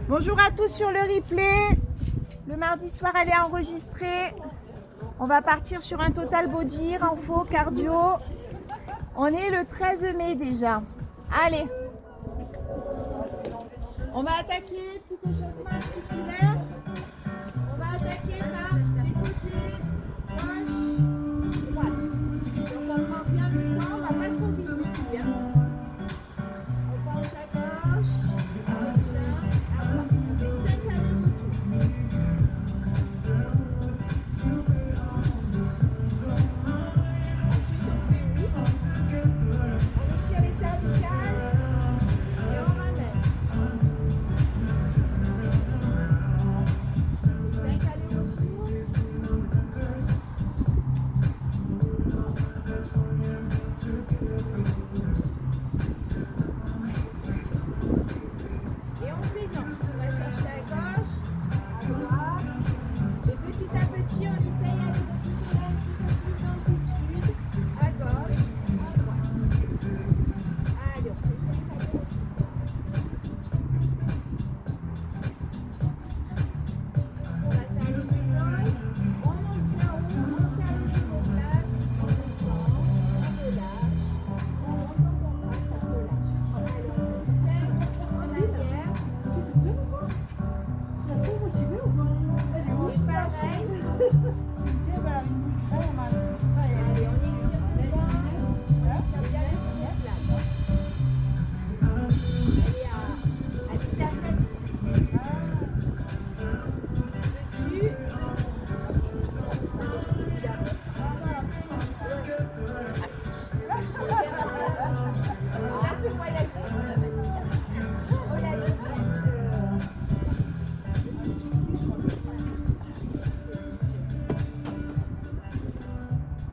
Bonjour à tous sur le replay. Le mardi soir, elle est enregistrée. On va partir sur un total body, renfo, cardio. On est le 13 mai déjà. Allez. On va attaquer, petit échauffement articulaire. On va attaquer par des côtés, gauche, droite. Donc on prend bien le temps, on va pas trop vite ici. On penche à gauche, penche à droite. On fait 5 allers-retours. Ensuite on fait 8. On étire les cervicales et on ramène. 5 allers-retours. Et on fait non. On va chercher à gauche, à droite. Et petit à petit, on essaye avec un petit peu d'amplitude. À gauche, à droite. Allez, on fait 5 allers-retours. On va faire les épaules. On monte bien haut, on serre les épaules plates. On descend, on relâche. On monte, on contracte, on relâche. Allez, on fait 5 en arrière. Et pareil. Allez, on étire bien. On étire bien les épaules plates. Allez, à vitesse restée. Dessus. Je la fais voyager. Oh la limite.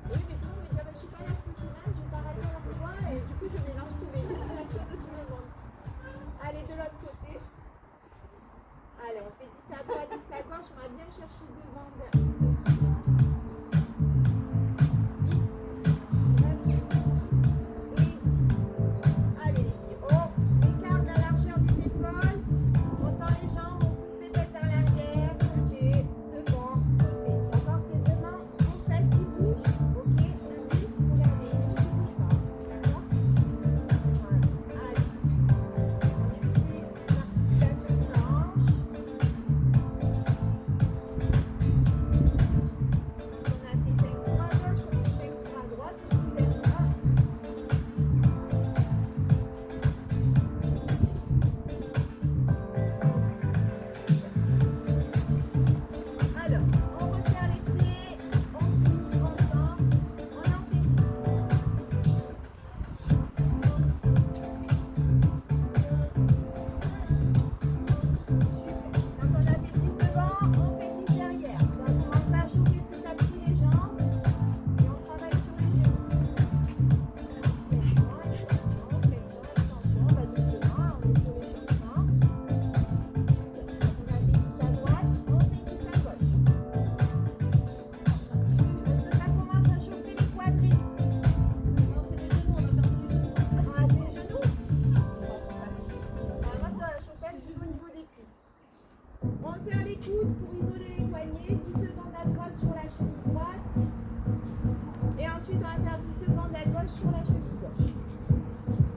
Oui, mais tout le monde me dit, ah bah, je suis pas là cette semaine, je pars à l'emploi et du coup je mélange tous les destinations de tout le monde. Allez, de l'autre côté. Allez, on fait 10 à droite, 10 à gauche, on va bien chercher devant, dessus. 8, 9 et 10. Allez les filles, on écarte la largeur des épaules, on tend les jambes, on pousse les fesses vers l'arrière, côté, devant, côté. D'accord, c'est vraiment vos fesses qui bougent, ok? Le buste, regardez, il ne bouge pas, d'accord? Voilà, allez. On utilise l'articulation de la hanche. On a fait 5 tours à gauche, on fait 5 tours à droite, on observe ça. Alors, on resserre les pieds, on plie, on tend, on en fait 10. Super. Quand on a fait 10 devant, on fait 10 derrière. Ça commence à chauffer petit à petit les jambes et on travaille sur les genoux. Flexion, extension, on va doucement, on est sur l'échauffement. On a fait 10 à droite, on fait 10 à gauche. Est-ce que ça commence à chauffer les quadris? Ah, c'est les genoux? Ah, moi, ça va chauffer un petit peu au niveau des cuisses. On serre les coudes pour isoler les poignets. 10 secondes à droite sur la cheville droite. Et ensuite, on va faire 10 secondes à gauche sur la cheville gauche.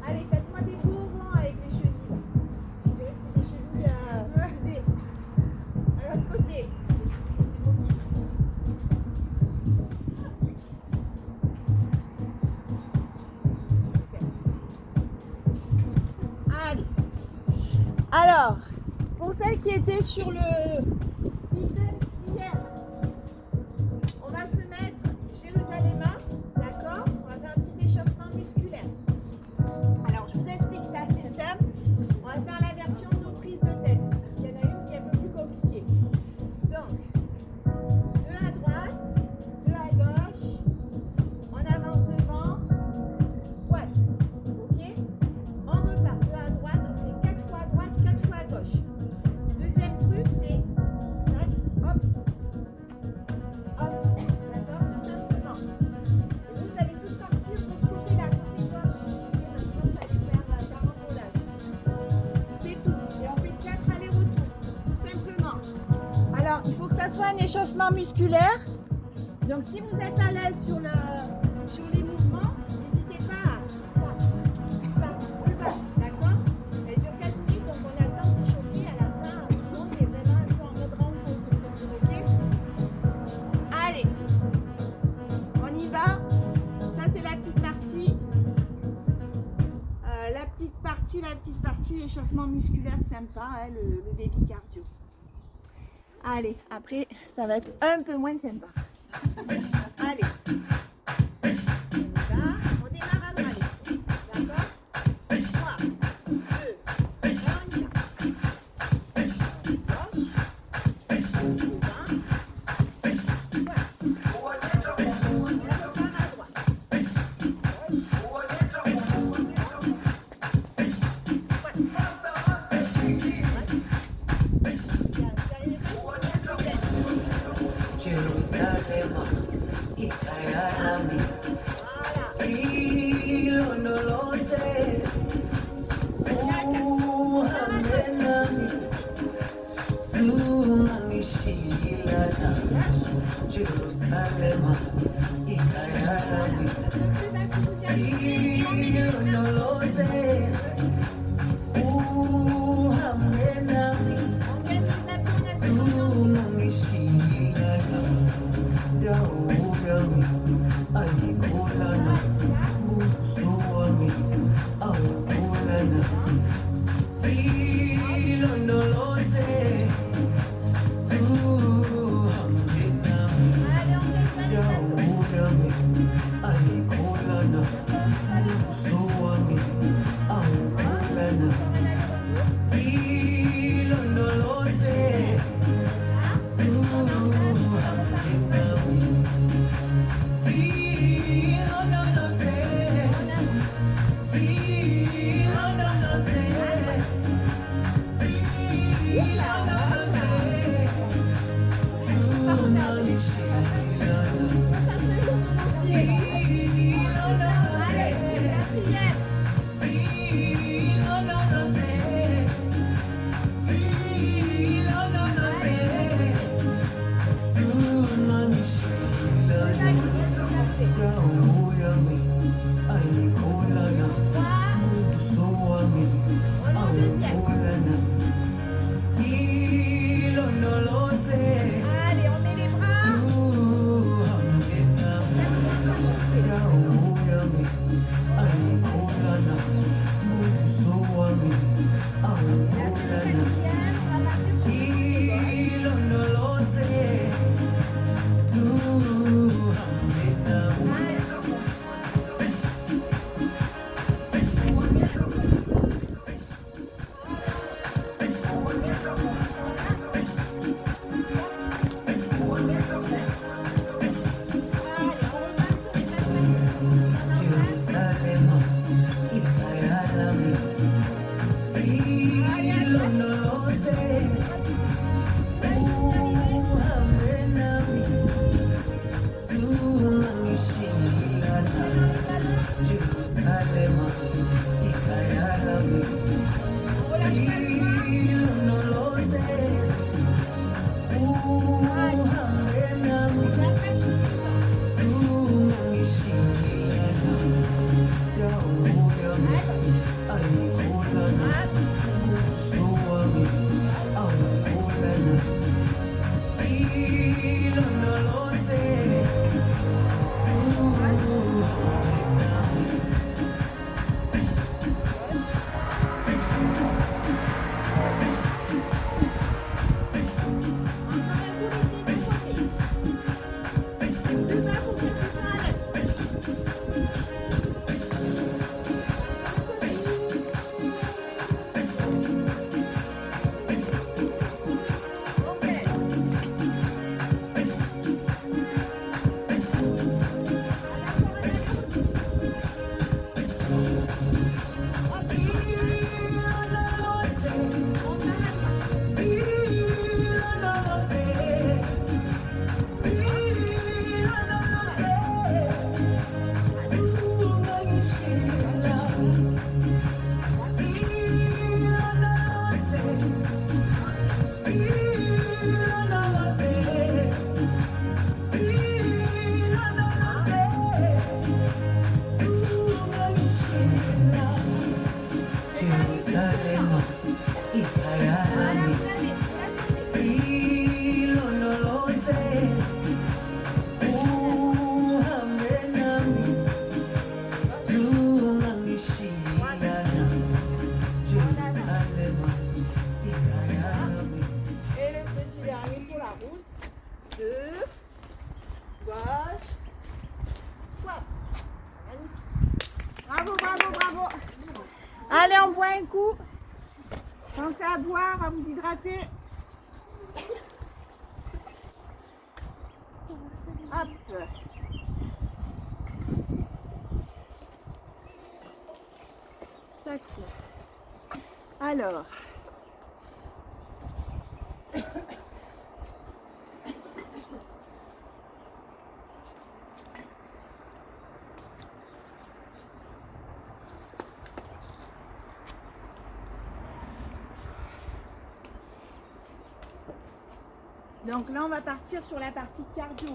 Allez, faites-moi des beaux ronds avec les chevilles. Là. Je dirais que c'est des chevilles soudées. À l'autre côté. Super. Allez. Alors, pour celles qui étaient sur le fitness d'hier, on va se mettre Jérusalem, d'accord? On va faire un petit échauffement musculaire. Alors, je vous explique, c'est assez simple. On va faire la version de nos prises de tête, parce qu'il y en a une qui est un peu plus compliquée. Donc, 2 à droite, 2 à gauche, on avance devant, squat, ok? On repart 2 à droite, on fait 4 fois à droite, 4 fois à gauche. Deuxième truc, c'est il faut que ça soit un échauffement musculaire. Donc si vous êtes à l'aise sur les mouvements, n'hésitez pas à plus bas, d'accord? Elle dure 4 minutes, donc on a le temps de s'échauffer. À la fin, sinon on est vraiment un peu en mode renfort. Ok? Allez, on y va. Ça c'est la petite partie. La petite partie échauffement musculaire sympa, hein, le baby cardio. Allez, après, ça va être un peu moins sympa. Allez. On y va. On démarre à droite. D'accord? 3, 2, 1, on y va. Gauche. Devant. Voilà. On repart à droite. Jerusalem, ikaya vous. Pensez à boire, à vous hydrater. Hop. Tac. Alors. Donc là, on va partir sur la partie cardio.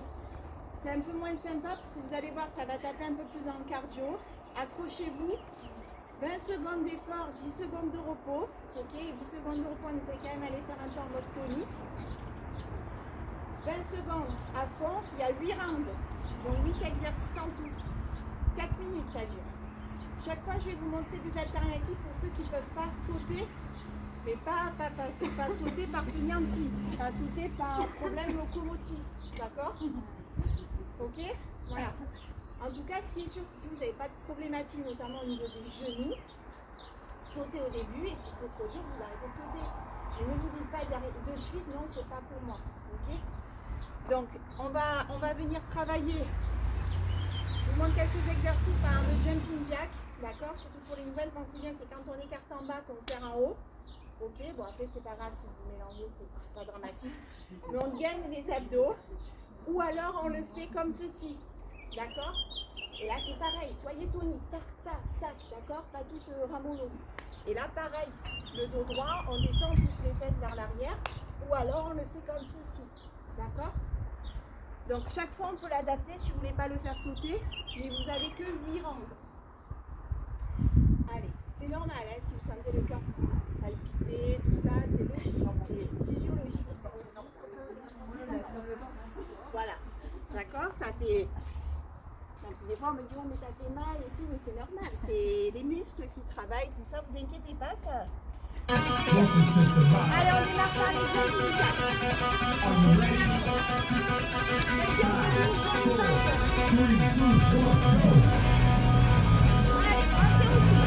C'est un peu moins sympa parce que vous allez voir, ça va taper un peu plus en cardio. Accrochez-vous. 20 secondes d'effort, 10 secondes de repos. Ok, 10 secondes de repos, on essaie quand même d'aller faire un peu en mode tonique. 20 secondes à fond, il y a 8 rounds. Donc 8 exercices en tout. 4 minutes ça dure. Chaque fois, je vais vous montrer des alternatives pour ceux qui ne peuvent pas sauter. Mais pas sauter par fainéantise, pas sauter par problème locomotif, d'accord? Ok? Voilà. En tout cas, ce qui est sûr, c'est que si vous n'avez pas de problématique, notamment au niveau des genoux, sautez au début et puis c'est trop dur, vous arrêtez de sauter. Mais ne vous dites pas d'arrêter de suite, non, c'est pas pour moi. Ok? Donc, on va venir travailler. Je vous montre quelques exercices, par exemple le jumping jack, d'accord? Surtout pour les nouvelles, pensez bien, c'est quand on écarte en bas qu'on serre en haut. Ok, bon après c'est pas grave si vous mélangez, c'est pas dramatique. Mais on gagne les abdos. Ou alors on le fait comme ceci. D'accord? Et là c'est pareil, soyez tonique. Tac, tac, tac, d'accord? Pas tout ramollo. Et là pareil, le dos droit, on descend, on pousse les fesses vers l'arrière. Ou alors on le fait comme ceci. D'accord? Donc chaque fois on peut l'adapter si vous voulez pas le faire sauter. Mais vous n'avez que 8 rounds. Allez, c'est normal hein, si vous sentez le cœur palpiter, tout ça, c'est logique, c'est physiologique. Voilà, d'accord, ça fait... Des fois on me dit oh, mais ça fait mal et tout, mais c'est normal, c'est les muscles qui travaillent, tout ça, vous inquiétez pas, ça... Allez, on démarre par les jumping jacks. Allez, pensez aussi.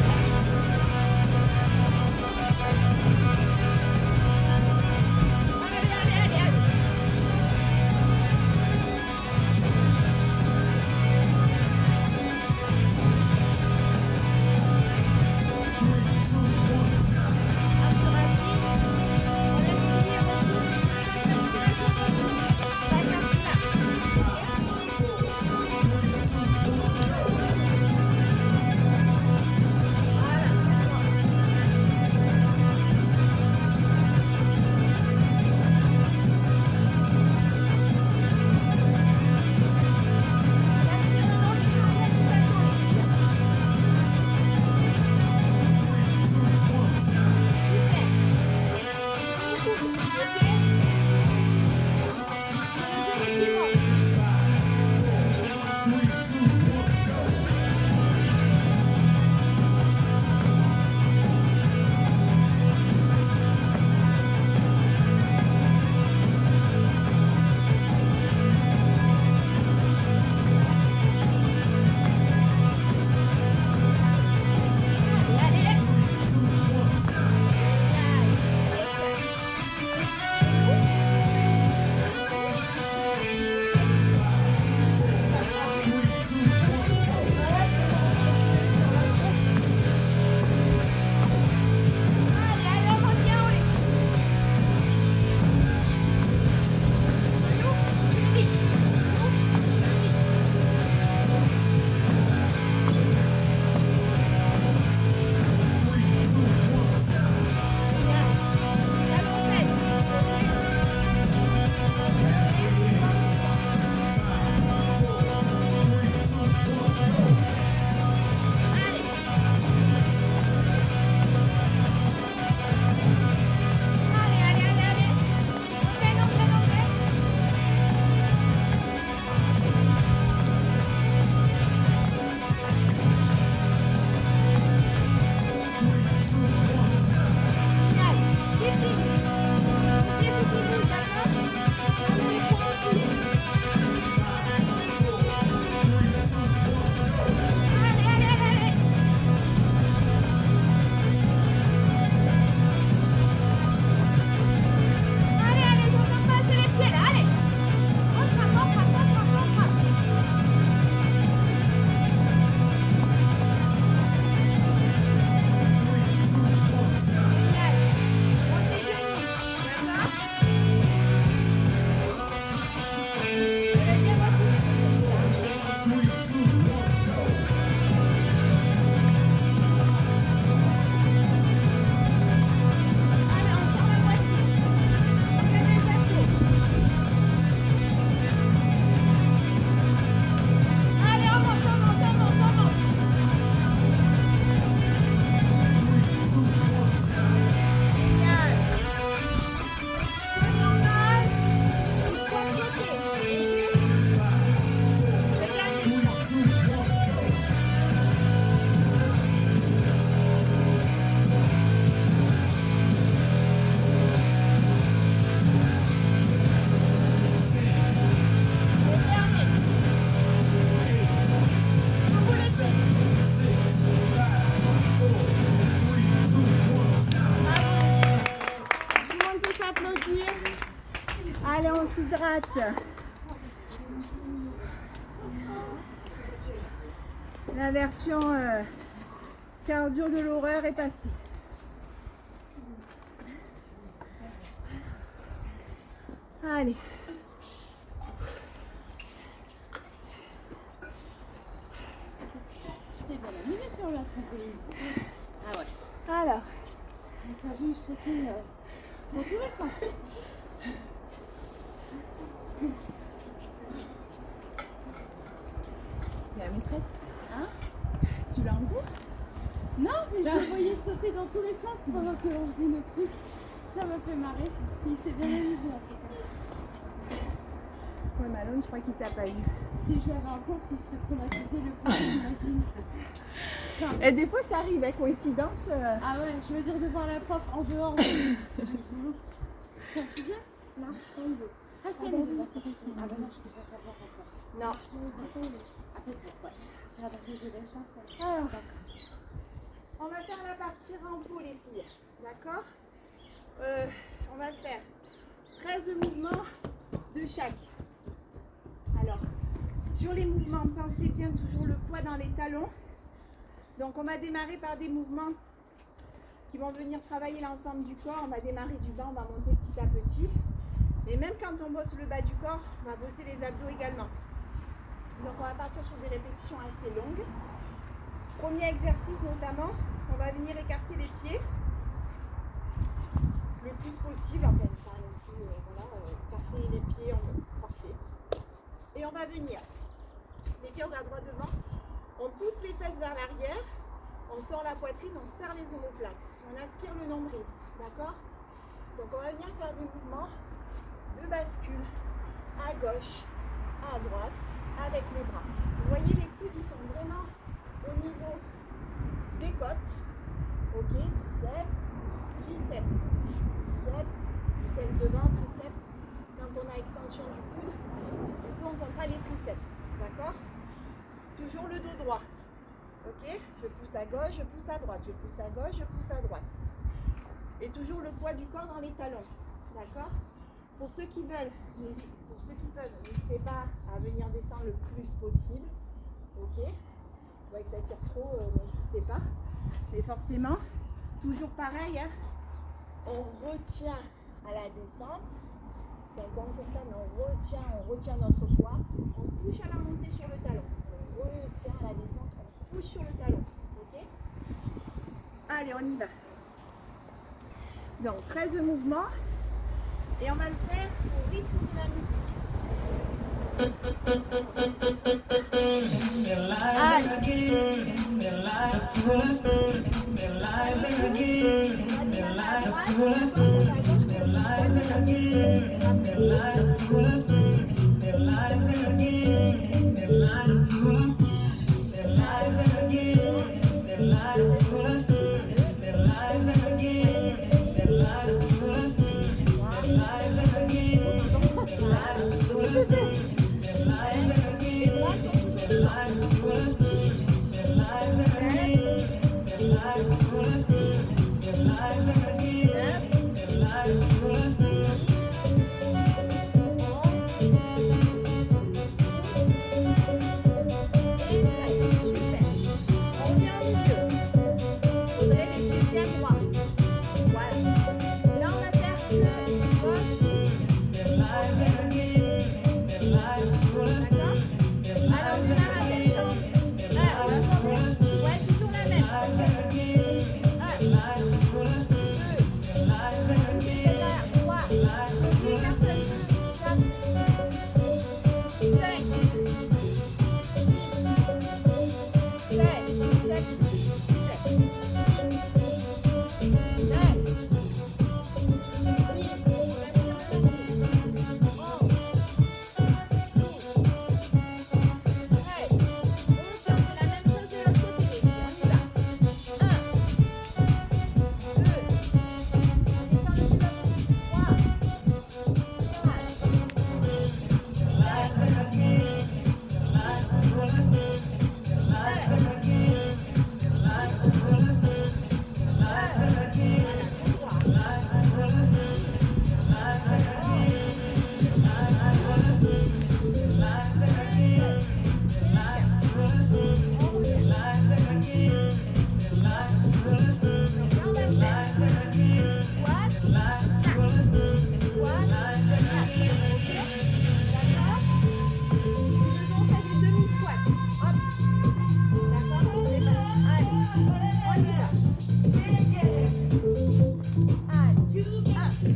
applaudir. Allez, on s'hydrate. La version cardio de l'horreur est passée. Allez. Tu t'es bien amusée sur la trampoline. Ah ouais. Alors, T'as vu sauter dans tous les sens. c'est la maîtresse. Hein? Tu l'as en cours? Non, mais je le voyais sauter dans tous les sens pendant qu'on faisait nos trucs. Ça m'a fait marrer. Il s'est bien amusé en tout cas. Ouais, Malone, je crois qu'il t'a pas eu. Si je l'avais en course, il serait traumatisé le coup, j'imagine. Enfin, Et des fois, ça arrive, avec coïncidence. ah ouais, je veux dire de voir la prof en dehors du boulot. C'est un sixième? Non, c'est un niveau. Ah, c'est un niveau. Ah bah non, je peux pas t'avoir encore. Non. Après, peut-être, ouais. J'ai adressé de la chance. Alors, on va faire la partie renfo, les filles. D'accord? On va faire 13 mouvements de chaque. Alors, sur les mouvements, pensez bien toujours le poids dans les talons. Donc, on va démarrer par des mouvements qui vont venir travailler l'ensemble du corps. On va démarrer du bas, on va monter petit à petit. Mais même quand on bosse le bas du corps, on va bosser les abdos également. Donc, on va partir sur des répétitions assez longues. Premier exercice notamment, on va venir écarter les pieds le plus possible. Enfin, pas non plus, écarter les pieds, parfait. Et on va venir, les pieds on va droit devant, on pousse les fesses vers l'arrière, on sort la poitrine, on serre les omoplates, on aspire le nombril, d'accord? Donc on va venir faire des mouvements de bascule à gauche, à droite, avec les bras. Vous voyez les coudes, ils sont vraiment au niveau des côtes. Ok, biceps, triceps, biceps, biceps devant, triceps. Quand on a extension du coude, du coup on comprend les triceps, d'accord? Toujours le dos droit. Ok, je pousse à gauche, je pousse à droite, je pousse à gauche, je pousse à droite. Et toujours le poids du corps dans les talons, d'accord? Pour ceux qui veulent, pour ceux qui peuvent, n'hésitez pas à venir descendre le plus possible. Ok, vous voyez que ça tire trop, n'insistez pas. Mais forcément, toujours pareil, hein, on retient à la descente. C'est un bon constat, mais on retient notre poids. On pousse à la montée sur le talon. On retient à la descente, on pousse sur le talon. Ok? Allez, on y va. Donc, 13 mouvements. Et on va le faire au rythme de la musique.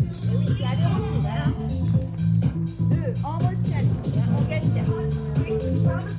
Et oui, c'est aller-retour, voilà. 2, on retient, on gagne 4. 3,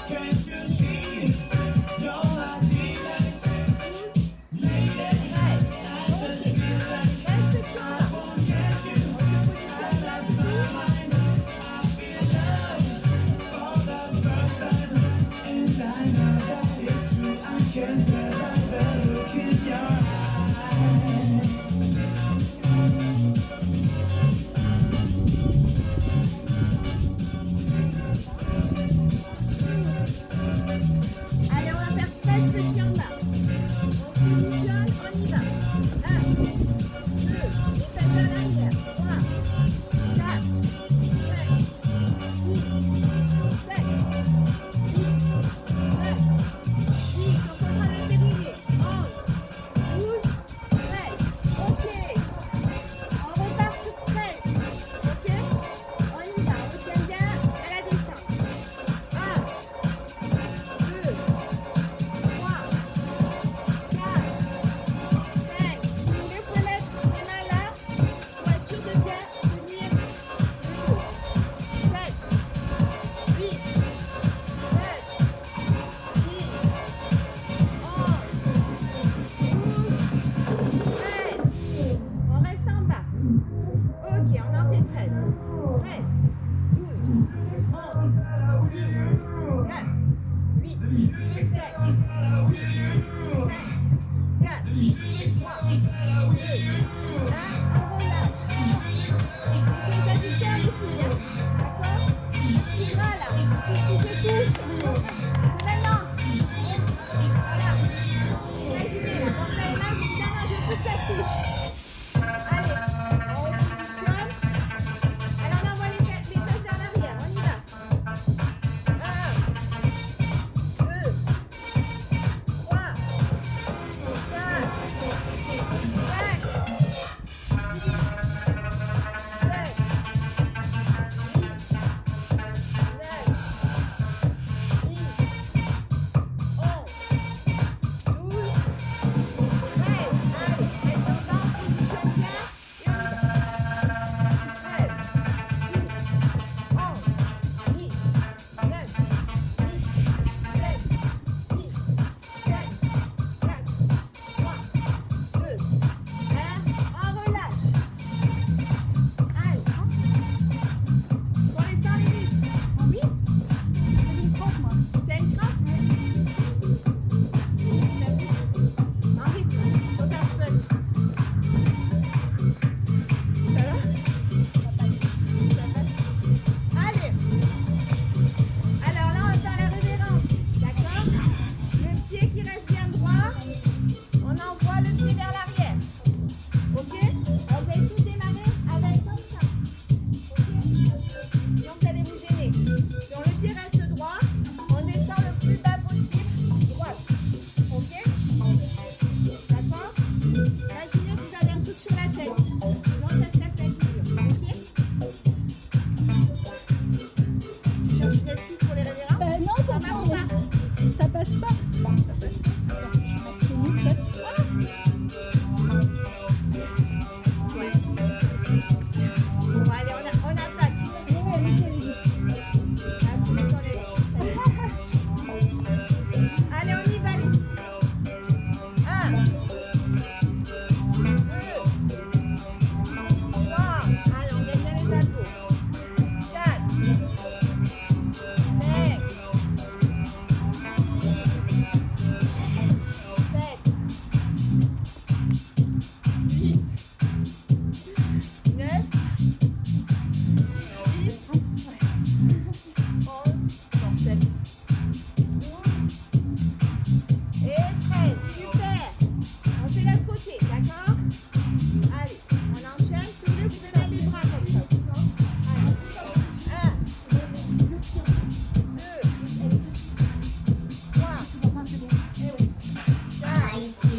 Can't you see? You're my delight.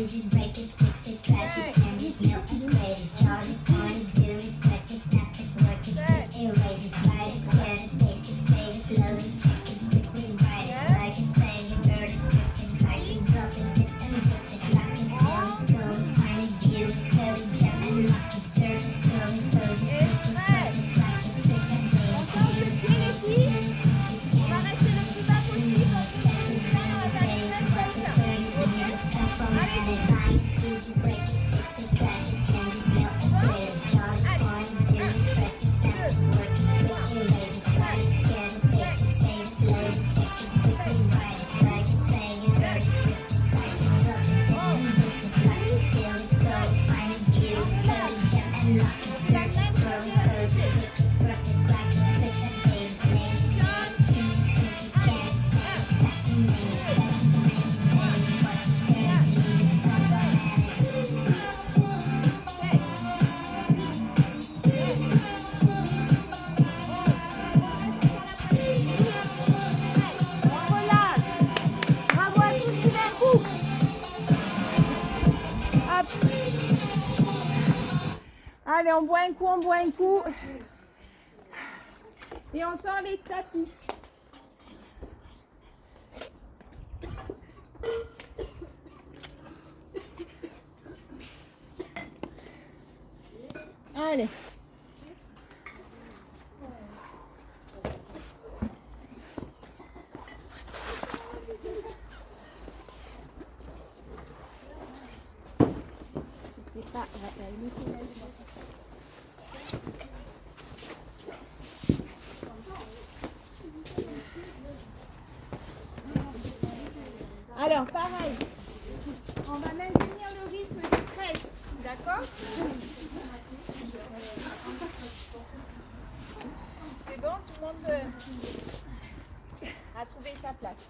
Busy, break it, fix it, crash it, can it, melt, upgrade it, charge it, point it, zoom it, press it, snap it, work it, erase it, write it, get it, paste it, save it, load it, check it, quickly write it, like it, play it, burn it, flip it, drag it, drop it, zip and zip it, lock it, down it, go it, find it, view it, code it, jump and lock it, search it, scroll it, close it, click it, press it, flash it, switch and play On it, change de pied les filles. On va rester le plus bas possible. On fait une chaîne, on va faire les mêmes choses. Allez, on boit un coup. Et on sort les tapis. Allez. Je sais pas, la émotion. Alors, pareil, on va maintenir le rythme du 13, d'accord? C'est bon, tout le monde a trouvé sa place.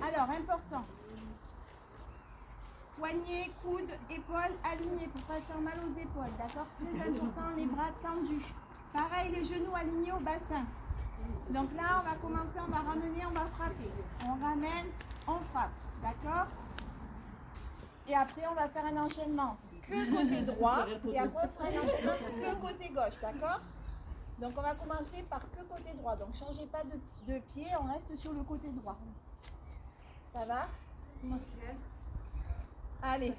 Alors, important, poignets, coudes, épaules alignés pour pas se faire mal aux épaules, d'accord? Très important, les bras tendus. Pareil, les genoux alignés au bassin. Donc là, on va commencer, on va ramener, on va frapper. On ramène, on frappe, d'accord? Et après, on va faire un enchaînement que côté droit. Et après, on fera un enchaînement que côté gauche, d'accord? Donc, on va commencer par que côté droit. Donc, changez pas de pied, on reste sur le côté droit. Ça va? Allez.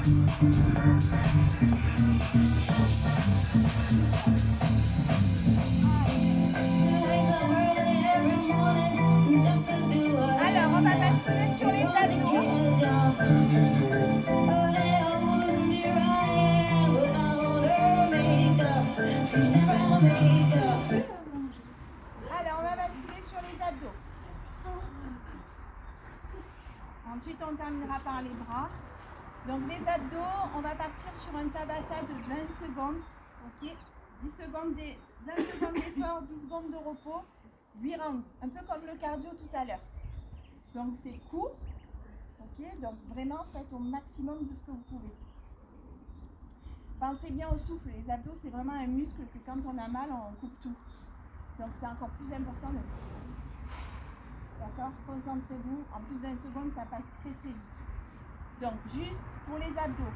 Alors, on va basculer sur les abdos. Alors, on va basculer sur les abdos. Ensuite, on terminera par les bras. Donc, les abdos, on va partir sur un Tabata de 20 secondes. Ok, 10 secondes 20 secondes d'effort, 10 secondes de repos, 8 rounds. Un peu comme le cardio tout à l'heure. Donc, c'est court. Ok, donc vraiment, faites au maximum de ce que vous pouvez. Pensez bien au souffle. Les abdos, c'est vraiment un muscle que quand on a mal, on coupe tout. Donc, c'est encore plus important de... D'accord? Concentrez-vous. En plus 20 secondes, ça passe très très vite. Donc, juste pour les abdos,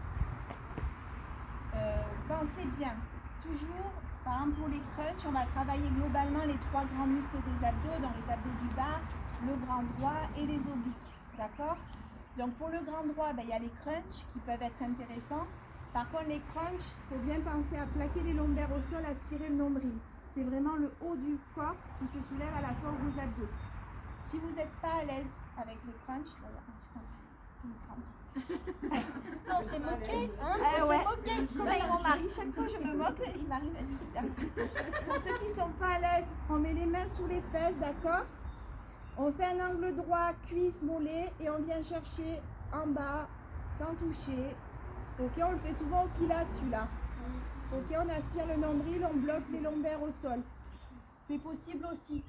pensez bien. Toujours, par exemple pour les crunchs, on va travailler globalement les 3 grands muscles des abdos, donc les abdos du bas, le grand droit et les obliques. D'accord? Donc, pour le grand droit, il y a les crunchs qui peuvent être intéressants. Par contre, les crunchs, il faut bien penser à plaquer les lombaires au sol, aspirer le nombril. C'est vraiment le haut du corps qui se soulève à la force des abdos. Si vous n'êtes pas à l'aise avec les crunchs, Non, c'est moqué. Hein, ouais. Comme avec mon mari, chaque fois je me moque, il m'arrive à dire. Pour ceux qui ne sont pas à l'aise, on met les mains sous les fesses, d'accord? On fait un angle droit, cuisse, mollet, et on vient chercher en bas, sans toucher. Ok, on le fait souvent au pilates celui-là. Ok, on aspire le nombril, on bloque les lombaires au sol. C'est possible aussi.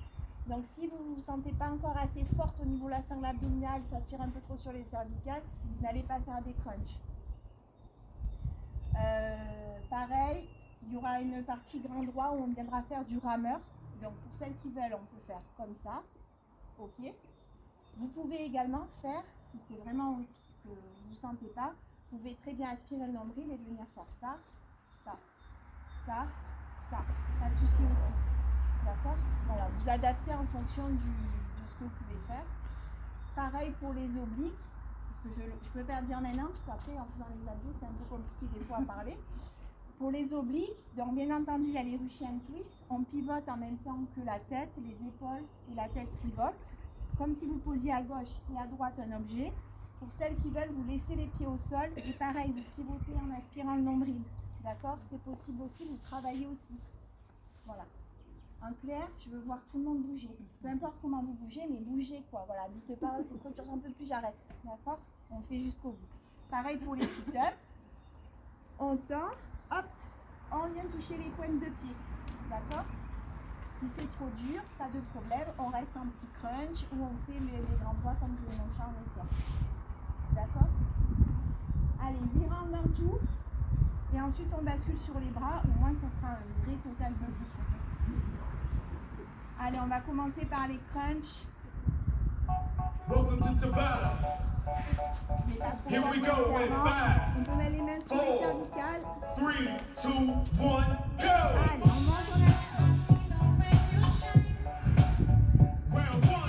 Donc si vous ne vous sentez pas encore assez forte au niveau de la sangle abdominale, ça tire un peu trop sur les cervicales, n'allez pas faire des crunchs. Pareil, il y aura une partie grand droit où on viendra faire du rameur. Donc pour celles qui veulent, on peut faire comme ça. Ok. Vous pouvez également faire, si c'est vraiment que vous ne vous sentez pas, vous pouvez très bien aspirer le nombril et venir faire ça, ça, ça, ça. Pas de souci aussi. D'accord? Voilà, vous adaptez en fonction de ce que vous pouvez faire. Pareil pour les obliques, parce que je peux pas dire maintenant, parce qu'après en faisant les abdos, c'est un peu compliqué des fois à parler. Pour les obliques, donc bien entendu, il y a les Russian twists. On pivote en même temps que la tête, les épaules et la tête pivotent. Comme si vous posiez à gauche et à droite un objet. Pour celles qui veulent, vous laissez les pieds au sol et pareil, vous pivotez en aspirant le nombril. D'accord? C'est possible aussi, vous travaillez aussi. Voilà. En clair, je veux voir tout le monde bouger. Peu importe comment vous bougez, mais bougez quoi. Voilà, dites pas, c'est structure, j'en peux plus, j'arrête. D'accord? On fait jusqu'au bout. Pareil pour les sit-ups. On tend, hop, on vient toucher les pointes de pied. D'accord? Si c'est trop dur, pas de problème, on reste en petit crunch ou on fait les grands doigts comme je l'ai montré en écart. D'accord? Allez, 8 rounds en tout. Et ensuite on bascule sur les bras, au moins ça sera un vrai total body. Allez, on va commencer par les crunchs. Welcome to Tabata. Mais pas trop Here we fort, go with évidemment. 5, On peut mettre les mains sur les 4, cervicales. 3, 2, 1, go! Allez, on monte, on a... Round 1.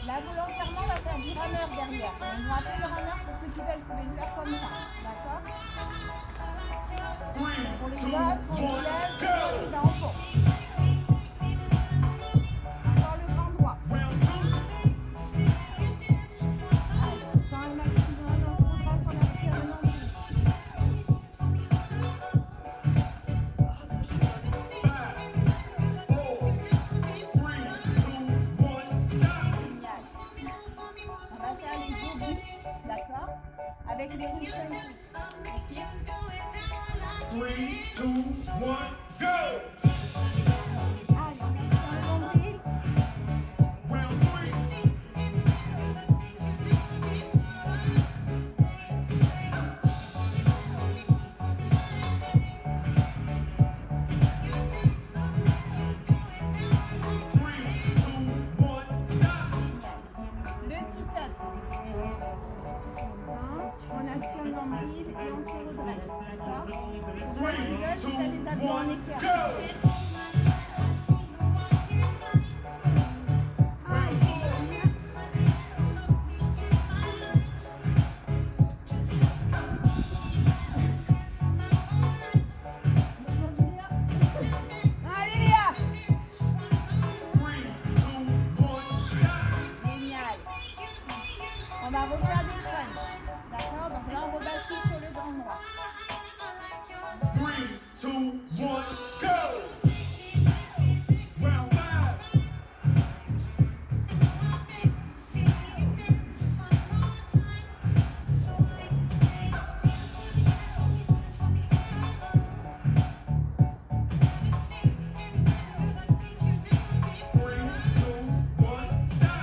Là, volontairement, on va faire du rameur derrière. On vous rappelle le rameur pour ceux qui veulent, vous pouvez le faire comme ça. D'accord? Pour les autres, on se lève et on va en fond. Encore le grand droit. Allez, on tend un maximum, on se redresse, on aspire le nombril. On va faire les obliques, d'accord? Avec les Russian twists. 3, 2, 1, go! Allez, on aspire le nombril. Round 3. Le sit-up. On inspire le nombril et on se redresse. D'accord? Pour celles qui 3, veulent, 2, je fais les abdos en 1, équerre. go! Allez Léa! 3, 2, 1, Génial. On va refaire des crunchs. D'accord? Donc là, on rebascule sur le grand droit. 3, 2, 1, go! Round 5.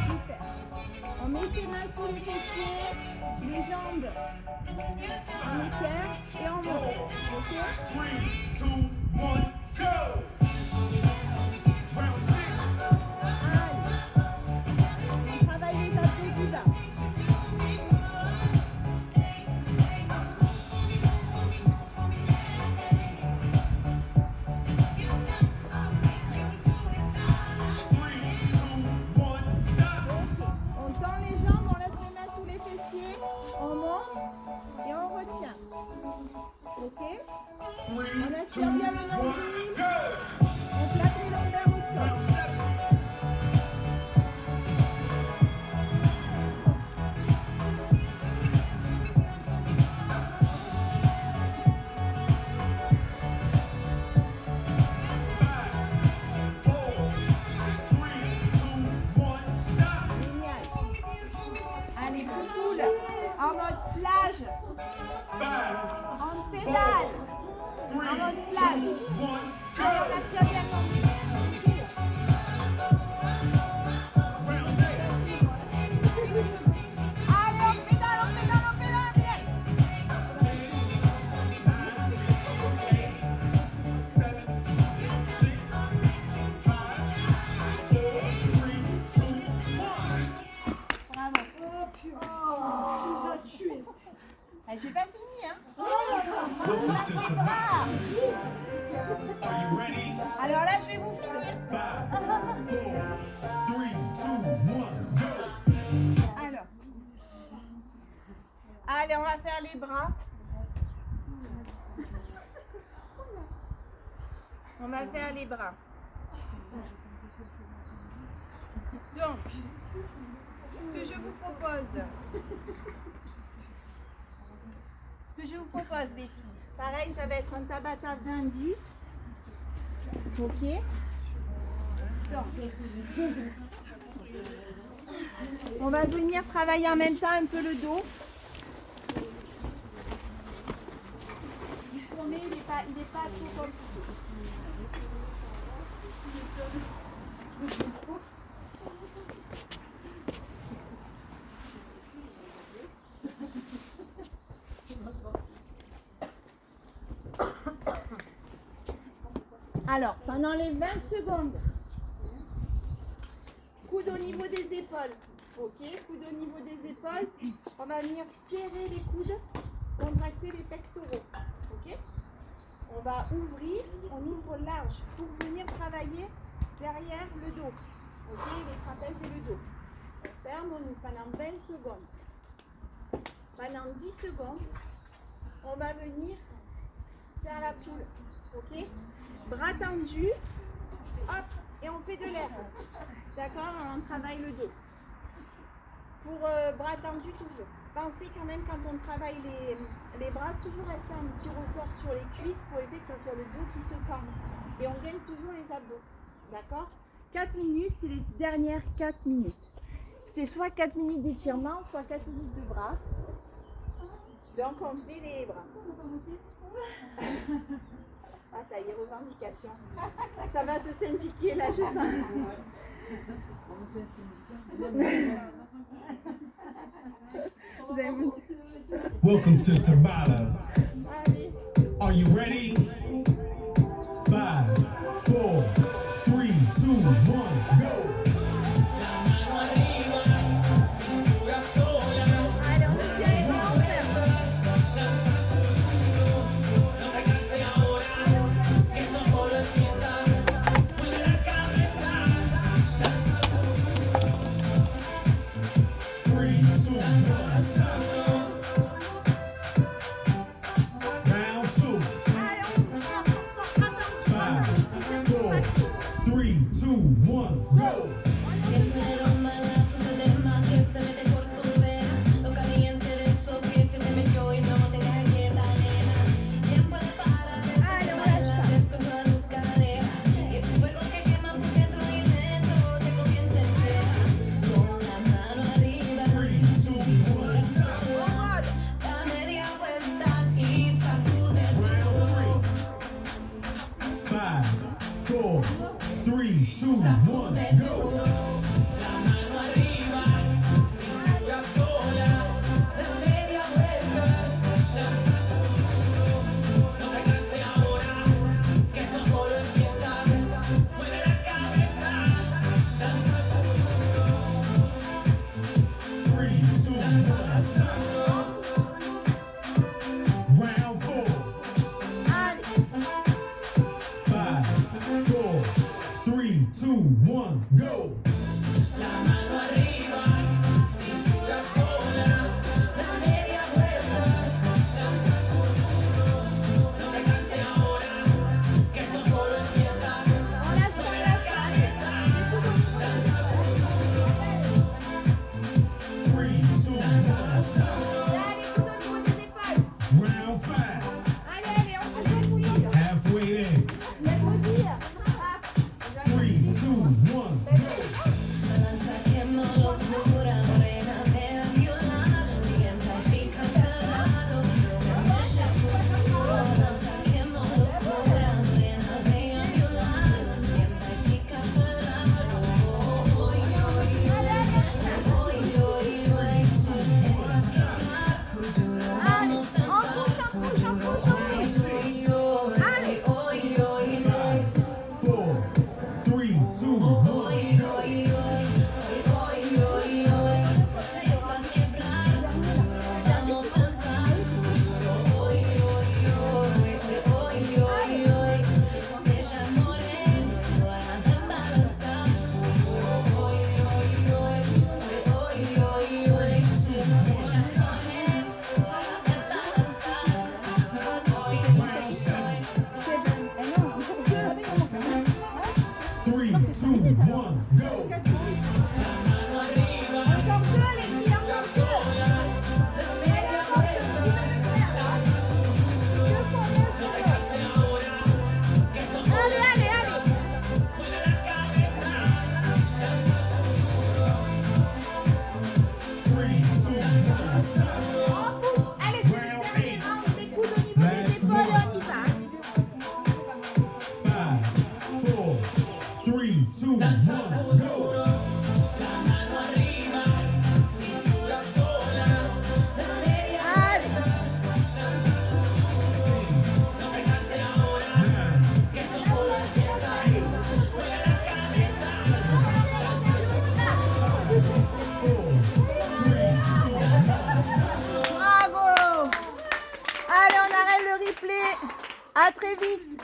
Super. On met ses mains sous les fessiers, les jambes en équerre et on monte. Ok? 3, 2, 1, go! Round 6. Allez. On travaille les abdos du bas. Ok. On tend les jambes, on laisse les mains sous les fessiers, on monte et on retient. Ok? On aspire bien le nombril, on plaque les lombaires au sol. Génial. Allez, plus cool. En mode plage, en pédale, en mode plage. Allez, on aspire bien le nombril. Allez, on pédale bien. Bravo. Ah, j'ai pas fini, hein. Welcome to Tamala. Are you ready? Alors là, je vais vous finir. 5, 4, 3, 2, 1, go! Alors. Allez, on va faire les bras. On va faire les bras. Donc, ce que je vous propose, les filles, pareil, ça va être un tabata d'indice. Ok. Donc, on va venir travailler en même temps un peu le dos. Mais il n'est pas trop compliqué. Alors, pendant les 20 secondes, coude au niveau des épaules. Ok, coude au niveau des épaules. On va venir serrer les coudes, contracter les pectoraux. Ok. On va ouvrir, on ouvre large pour venir travailler derrière le dos. Ok, les trapèzes et le dos. On ferme, on ouvre pendant 20 secondes. Pendant 10 secondes, on va venir faire la poule. Ok, bras tendus, hop, et on fait de l'air. D'accord, on travaille le dos. Pour bras tendus toujours. Pensez quand même quand on travaille les bras, toujours rester un petit ressort sur les cuisses pour éviter que ce soit le dos qui se cambre. Et on gagne toujours les abdos. D'accord? 4 minutes, c'est les dernières 4 minutes. C'était soit 4 minutes d'étirement, soit 4 minutes de bras. Donc on fait les bras. Ah ça y est, revendication. Ça va se syndiquer là, je sens. Vous avez monté. Welcome to Tamala. Allez. Are you ready? 5, 4, 3, 2, 1, go! Allez, on se tient les bras en fer. À très vite.